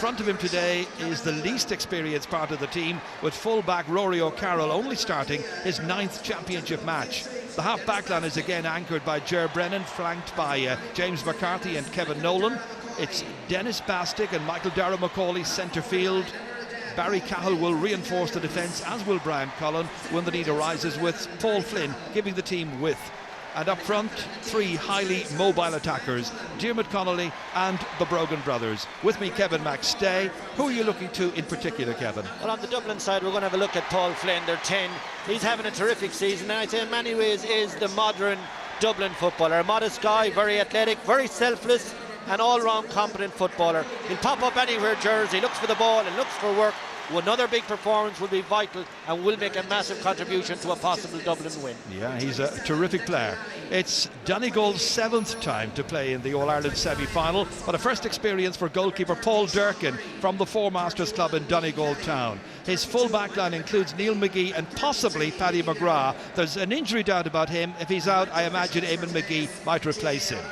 front of him today is the least experienced part of the team, with full-back Rory O'Carroll only starting his 9th championship match. The half-back line is again anchored by Ger Brennan, flanked by James McCarthy and Kevin Nolan. It's Dennis Bastick and Michael Darragh-Macaulay centre field. Barry Cahill will reinforce the defence, as will Brian Cullen when the need arises, with Paul Flynn giving the team width. And up front, 3 highly mobile attackers, Diarmuid Connolly and the Brogan brothers. With me, Kevin McStay. Who are you looking to in particular, Kevin? Well, on the Dublin side, we're going to have a look at Paul Flynn. They're 10. He's having a terrific season, and I'd say in many ways is the modern Dublin footballer. A modest guy, very athletic, very selfless, an all-round competent footballer. He'll pop up anywhere, Jersey, looks for the ball and looks for work. Another big performance will be vital and will make a massive contribution to a possible Dublin win. Yeah, he's a terrific player. It's Donegal's 7th time to play in the All-Ireland semi-final, but a first experience for goalkeeper Paul Durkin from the Four Masters Club in Donegal town. His full back line includes Neil McGee and possibly Paddy McGrath. There's an injury doubt about him. If he's out, I imagine Eamon McGee might replace him.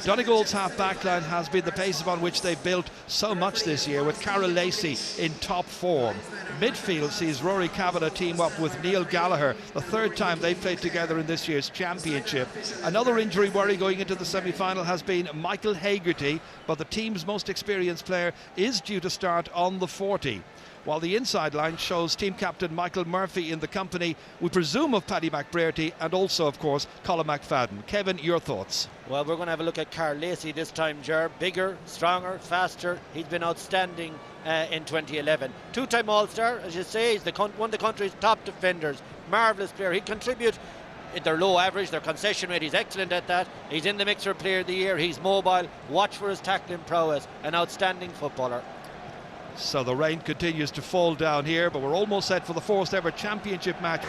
Donegal's half-back line has been the basis upon which they've built so much this year, with Carol Lacey in top form. Midfield sees Rory Kavanagh team up with Neil Gallagher, the 3rd time they've played together in this year's championship. Another injury worry going into the semi-final has been Michael Hagerty, but the team's most experienced player is due to start on the 40. While the inside line shows team captain Michael Murphy in the company, we presume, of Paddy McBrearty and also, of course, Colin McFadden. Kevin, your thoughts? Well, we're going to have a look at Carl Lacey this time, Ger. Bigger, stronger, faster. He's been outstanding in 2011. 2-time All-Star, as you say. He's one of the country's top defenders. Marvellous player. He'd contribute. They're low average, their concession rate, he's excellent at that. He's in the mix for Player of the Year. He's mobile. Watch for his tackling prowess. An outstanding footballer. So the rain continues to fall down here, but we're almost set for the 4th ever championship match.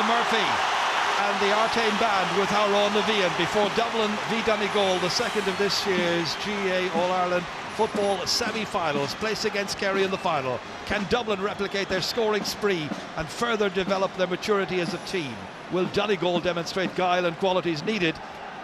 Murphy and the Artane Band with Howrán na Bhíonn before Dublin v Donegal, the 2nd of this year's GA All-Ireland football semi-finals, placed against Kerry in the final. Can Dublin replicate their scoring spree and further develop their maturity as a team? Will Donegal demonstrate guile and qualities needed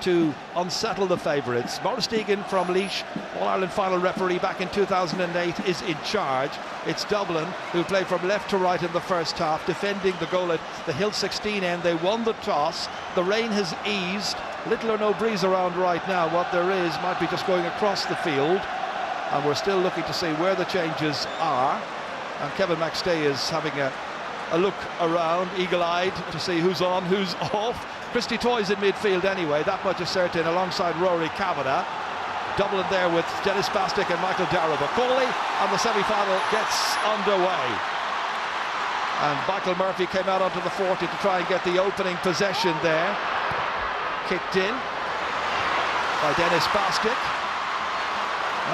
to unsettle the favourites? Maurice Deegan from Laois, All-Ireland final referee back in 2008, is in charge. It's Dublin who played from left to right in the first half, defending the goal at the Hill 16 end. They won the toss. The rain has eased. Little or no breeze around right now. What there is might be just going across the field. And we're still looking to see where the changes are. And Kevin McStay is having a look around, eagle-eyed, to see who's on, who's off. Christy Toy's in midfield anyway, that much is certain, alongside Rory Kavanagh. Dublin there with Dennis Bastick and Michael Darragh-Macaulay, and the semi-final gets underway. And Michael Murphy came out onto the 40 to try and get the opening possession there. Kicked in by Dennis Bastick.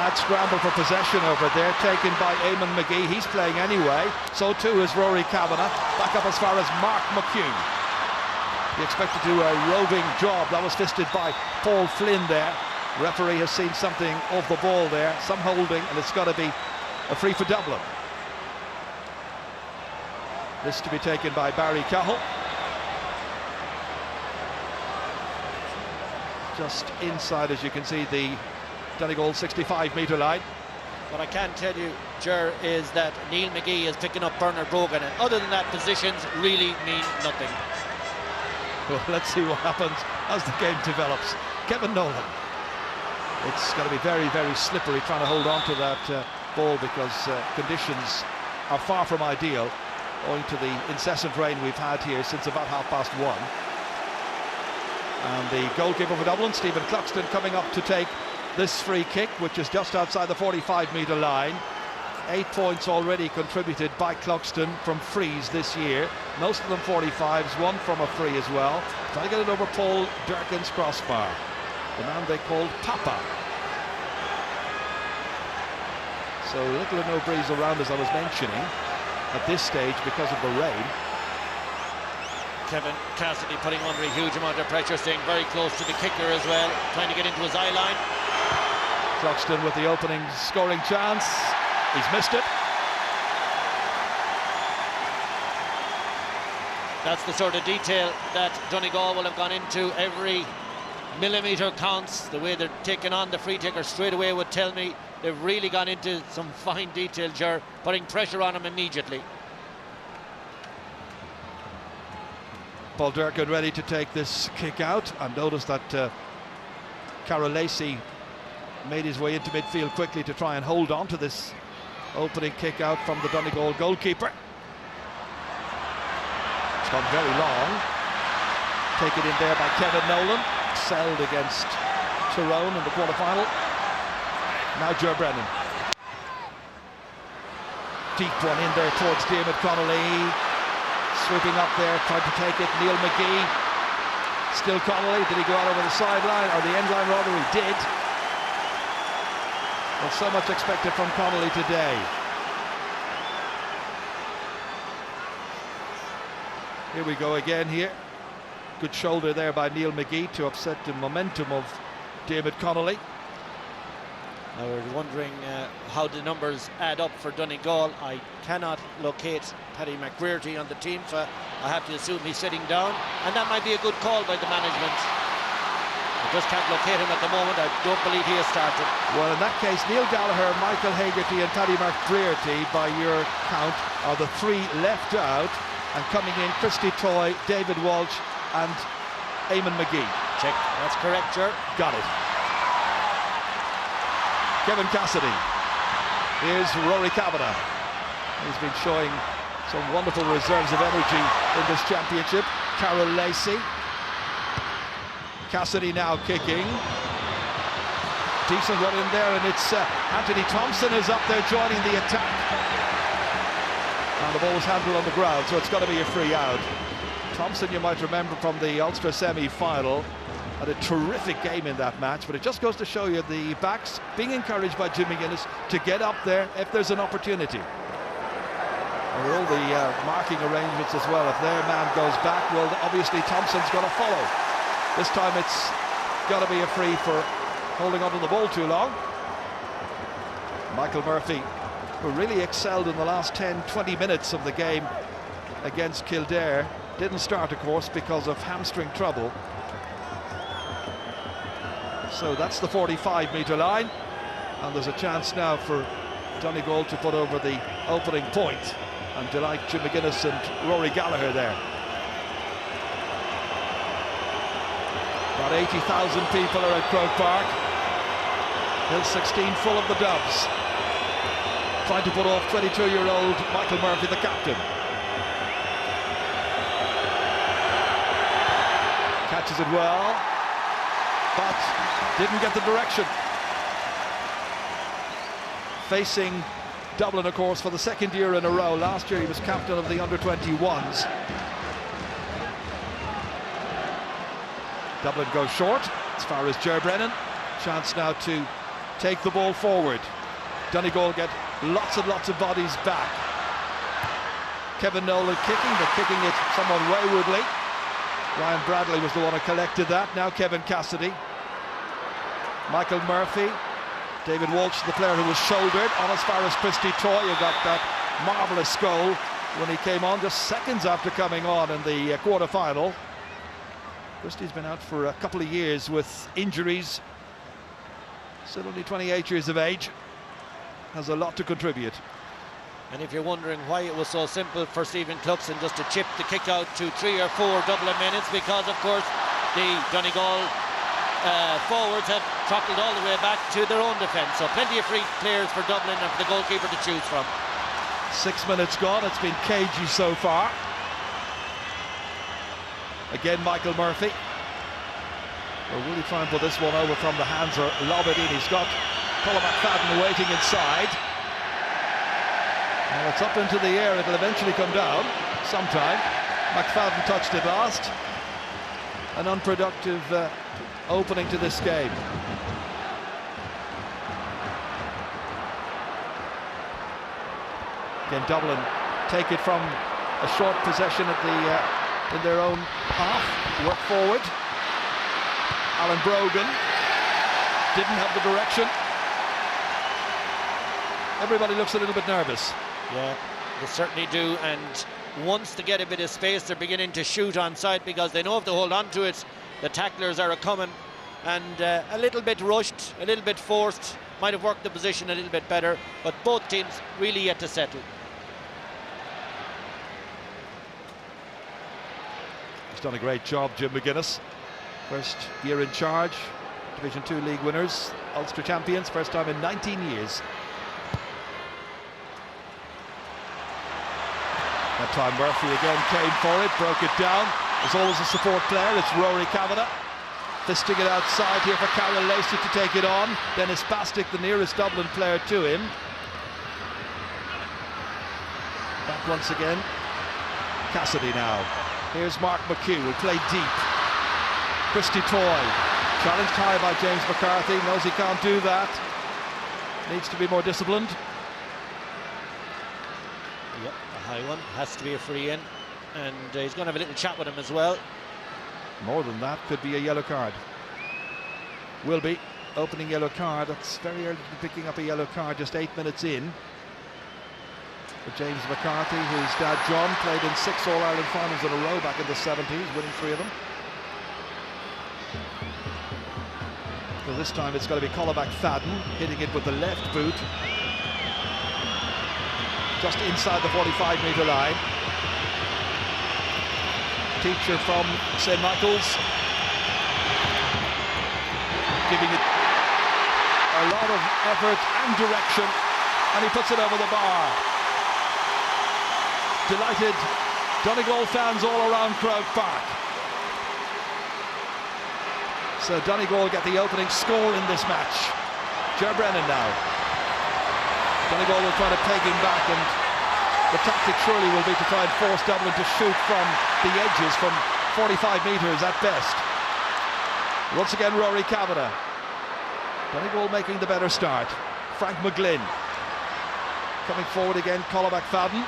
Mad scramble for possession over there, taken by Eamon McGee. He's playing anyway, so too is Rory Kavanagh. Back up as far as Mark McHugh. He expected to do a roving job. That was fisted by Paul Flynn there. Referee has seen something off the ball there, some holding, and it's got to be a free for Dublin. This to be taken by Barry Cahill. Just inside, as you can see, the Donegal 65-metre line. What I can tell you, Ger, is that Neil McGee is picking up Bernard Brogan, and other than that, positions really mean nothing. Well, let's see what happens as the game develops. Kevin Nolan. It's going to be very, very slippery trying to hold on to that ball, because conditions are far from ideal owing to the incessant rain we've had here since about 1:30. And the goalkeeper for Dublin, Stephen Cluxton, coming up to take this free kick, which is just outside the 45-metre line. 8 points already contributed by Cluxton from frees this year, most of them 45s, one from a free as well. Trying to get it over Paul Durkin's crossbar, the man they called Papa. So little or no breeze around, as I was mentioning, at this stage because of the rain. Kevin Cassidy putting under a huge amount of pressure, staying very close to the kicker as well, trying to get into his eye line. Cluxton with the opening scoring chance. He's missed it. That's the sort of detail that Donegal will have gone into. Every millimetre counts. The way they're taking on the free taker straight away would tell me they've really gone into some fine detail, Ger, putting pressure on him immediately. Paul Durkin ready to take this kick out, and notice that Carol Lacey made his way into midfield quickly to try and hold on to this opening kick out from the Donegal goalkeeper. It's gone very long. Taken in there by Kevin Nolan, excelled against Tyrone in the quarter-final. Now Ger Brennan. Deep one in there towards David Connolly. Swooping up there, trying to take it, Neil McGee. Still Connolly. Did he go out over the sideline, or the end line rather? He did. Well, so much expected from Connolly today. Here we go again here. Good shoulder there by Neil McGee to upset the momentum of David Connolly. I was wondering how the numbers add up for Donegal. I cannot locate Paddy McBrearty on the team, so I have to assume he's sitting down, and that might be a good call by the management. I just can't locate him at the moment. I don't believe he has started. Well, in that case, Neil Gallagher, Michael Hagerty and Paddy McBrearty, by your count, are the three left out, and coming in Christy Toy, David Walsh and Eamon McGee. Check. That's correct, Ger. Got it. Kevin Cassidy. Here's Rory Kavanagh. He's been showing some wonderful reserves of energy in this championship. Carol Lacey. Cassidy now kicking. Decent run in there, and it's Anthony Thompson is up there joining the attack. And the ball was handled on the ground, so it's got to be a free out. Thompson, you might remember from the Ulster semi-final, had a terrific game in that match, but it just goes to show you the backs being encouraged by Jim McGuinness to get up there if there's an opportunity. And with all the marking arrangements as well, if their man goes back, well, obviously Thompson's going to follow. This time it's got to be a free for holding onto the ball too long. Michael Murphy, who really excelled in the last 10-20 minutes of the game against Kildare, didn't start, of course, because of hamstring trouble. So that's the 45-metre line, and there's a chance now for Donegal to put over the opening point and delight Jim McGuinness and Rory Gallagher there. About 80,000 people are at Croke Park. Hill 16 full of the Dubs. Trying to put off 22-year-old Michael Murphy, the captain. Catches it well, but didn't get the direction. Facing Dublin, of course, for the second year in a row. Last year he was captain of the under-21s. Dublin goes short as far as Ger Brennan. Chance now to take the ball forward. Donegal get lots and lots of bodies back. Kevin Nolan kicking, but kicking it somewhat waywardly. Ryan Bradley was the one who collected that. Now Kevin Cassidy. Michael Murphy. David Walsh, the player who was shouldered on as far as Christy Toy, who got that marvellous goal when he came on just seconds after coming on in the quarter-final. Christy's been out for a couple of years with injuries. Still only 28 years of age. has a lot to contribute. And if you're wondering why it was so simple for Stephen Cluxon just to chip the kick out to 3 or 4 Dublin men, it's because, of course, the Donegal forwards have trottled all the way back to their own defence. So plenty of free players for Dublin and for the goalkeeper to choose from. 6 minutes gone. It's been cagey so far. Again, Michael Murphy. Or will he try and put this one over from the hands or lob it in? He's got Colin McFadden waiting inside. Well, it's up into the air. It'll eventually come down sometime. McFadden touched it last. An unproductive opening to this game. Again, Dublin take it from a short possession at the in their own half. Work forward. Alan Brogan didn't have the direction. Everybody looks a little bit nervous. Yeah, they certainly do, and once they get a bit of space, they're beginning to shoot on sight because they know if they hold on to it, the tacklers are coming, and a little bit rushed, a little bit forced, might have worked the position a little bit better, but both teams really yet to settle. He's done a great job, Jim McGuinness. First year in charge, Division 2 league winners, Ulster champions, first time in 19 years. That time Murphy again came for it, broke it down. There's always a support player, it's Rory Kavanagh. Fisting it outside here for Carol Lacey to take it on. Dennis Bastick, the nearest Dublin player to him. Back once again. Cassidy now. Here's Mark McHugh, will play deep. Christy Toy, challenged high by James McCarthy, knows he can't do that. Needs to be more disciplined. Yep, a high one, has to be a free in, and he's going to have a little chat with him as well. More than that, could be a yellow card. Will be. Opening yellow card, that's very early to be picking up a yellow card, just 8 minutes in. For James McCarthy, whose dad John played in 6 All-Ireland finals in a row back in the 70s, winning 3 of them. So this time it's going to be Colin McFadden hitting it with the left boot. Just inside the 45-metre line. Teacher from St. Michael's giving it a lot of effort and direction, and he puts it over the bar. Delighted Donegal fans all around Croke Park. So Donegal get the opening score in this match. Ger Brennan now. Donegal will try to peg him back, and the tactic surely will be to try and force Dublin to shoot from the edges from 45 metres at best. Once again, Rory Kavanagh. Donegal making the better start. Frank McGlynn. Coming forward again, Colin McFadden.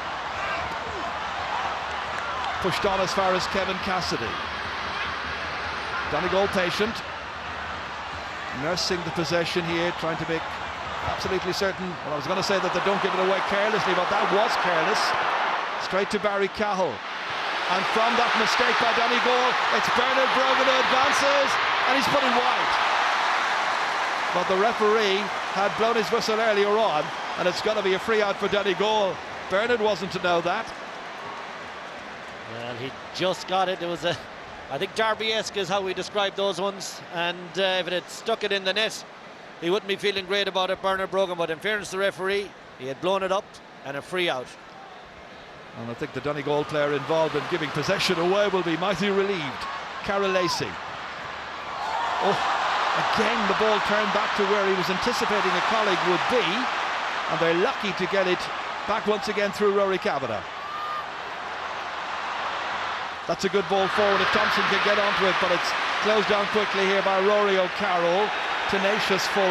Pushed on as far as Kevin Cassidy. Donegal patient. Nursing the possession here, trying to make absolutely certain. Well, I was going to say that they don't give it away carelessly, but that was careless. Straight to Barry Cahill. And from that mistake by Donegal, it's Bernard Brogan who advances, and he's put it wide. But the referee had blown his whistle earlier on, and it's going to be a free out for Donegal. Bernard wasn't to know that. Well, he just got it. It was I think Derby-esque is how we describe those ones, and if it had stuck it in the net, he wouldn't be feeling great about it, Bernard Brogan, but in fairness to the referee, he had blown it up and a free out. And I think the Donegal player involved in giving possession away will be mighty relieved. Carol Lacey. Oh, again the ball turned back to where he was anticipating a colleague would be, and they're lucky to get it back once again through Rory Kavanagh. That's a good ball forward if Thompson can get onto it, but it's closed down quickly here by Rory O'Carroll. Tenacious full